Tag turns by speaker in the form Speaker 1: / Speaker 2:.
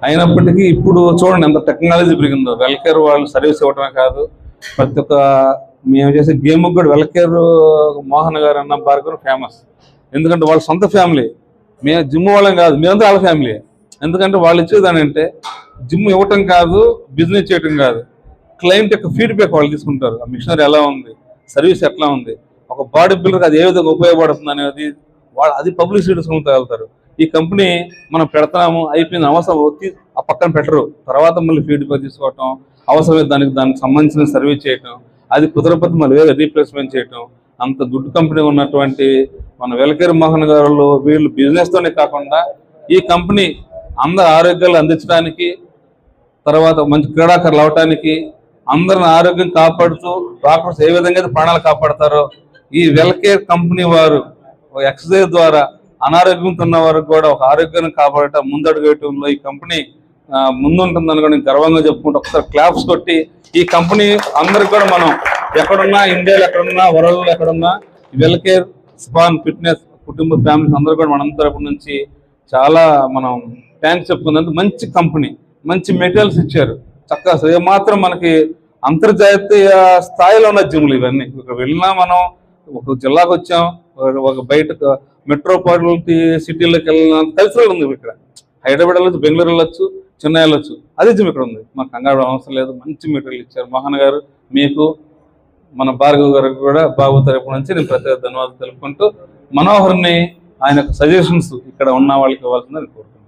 Speaker 1: అయినప్పటికీ ఇప్పుడు చూడండి ఎంత టెక్నాలజీ పెరిగిందో. వెల్కేర్ వాళ్ళు సర్వీస్ ఇవ్వడమే కాదు, ప్రతి ఒక్క మేము చేసే గేమ్ కూడా వెల్కేర్ మోహన్ గారు అన్న భార్గవ్ ఫేమస్. ఎందుకంటే వాళ్ళ సొంత ఫ్యామిలీ, మేము జిమ్ వాళ్ళం కాదు, మేమంతా వాళ్ళ ఫ్యామిలీ. ఎందుకంటే వాళ్ళు ఇచ్చేదాని అంటే జిమ్ ఇవ్వటం కాదు, బిజినెస్ చేయటం కాదు, క్లయింట్ యొక్క ఫీడ్బ్యాక్ వాళ్ళు తీసుకుంటారు. ఆ మిషనరీ ఎలా ఉంది, సర్వీస్ ఎట్లా ఉంది, ఒక బాడీ బిల్డర్కి అది ఏ విధంగా ఉపయోగపడుతుంది అనేది వాళ్ళు అది పబ్లిసిటీ తీసుకుంటూ వెళ్తారు. ఈ కంపెనీ మనం పెడతాము అయిపోయింది అవసరం ఆ పక్కన పెట్టరు, తర్వాత మళ్ళీ ఫీడ్బ్యాక్ తీసుకోవటం, అవసరమైతే దానికి సంబంధించిన సర్వీస్ చేయటం, అది కుదరకపోతే మళ్ళీ వేరే రీప్లేస్మెంట్ చేయటం. అంత గుడ్ కంపెనీ ఉన్నటువంటి మన వెల్కేర్ మోహన్ గారు వీళ్ళు బిజినెస్తోనే కాకుండా ఈ కంపెనీ అందరు ఆరోగ్యాలు అందించడానికి, తర్వాత మంచి క్రీడాకారులు అవటానికి, అందరిని ఆరోగ్యం కాపాడుతూ డాక్టర్స్ ఏ విధంగా అయితే ప్రాణాలు కాపాడతారో ఈ వెల్కేర్ కంపెనీ వారు ఎక్సర్సైజ్ ద్వారా అనారోగ్యంతో ఉన్న వారికి కూడా ఒక ఆరోగ్యాన్ని కాపాడటం ముందడుగు వేయటంలో ఈ కంపెనీ ముందుంటుందని కూడా గర్వంగా చెప్పుకుంటూ ఒకసారి క్లాప్స్ కొట్టి ఈ కంపెనీ అందరికి కూడా మనం ఎక్కడున్నా, ఇండియాలో ఎక్కడున్నా, వరల్డ్లో ఎక్కడున్నా వెల్కేర్ స్పాన్ ఫిట్నెస్ కుటుంబ ఫ్యామిలీస్ అందరూ కూడా మనందరి తరపు నుంచి చాలా మనం థ్యాంక్స్ చెప్పుకుందంటే మంచి కంపెనీ, మంచి మెటీరియల్స్ ఇచ్చారు చక్కగా. ఏమాత్రం మనకి అంతర్జాతీయ స్థాయిలో ఉన్న జిమ్లు ఇవన్నీ. ఇక్కడ వెళ్ళినా మనం ఒక జిల్లాకు వచ్చాం, ఒక బయట మెట్రోపాలిటీ సిటీలోకి వెళ్ళిన కల్చరల్ ఉంది ఇక్కడ. హైదరాబాద్ వెళ్ళొచ్చు, బెంగళూరు వెళ్ళొచ్చు, చెన్నై వెళ్ళొచ్చు, అదే జిమ్ ఇక్కడ ఉంది. మాకు కంగారు అవసరం లేదు, మంచి మెటీరియల్ ఇచ్చారు మోహన్ గారు. మీకు మన భార్గవ్ గారికి కూడా బాబు తరపు నుంచి నేను ప్రత్యేక ధన్యవాదాలు తెలుపుకుంటూ మనోహర్ని ఆయన సజెషన్స్ ఇక్కడ ఉన్న వాళ్ళకి ఇవ్వాల్సిందని కోరుకుంటున్నాను.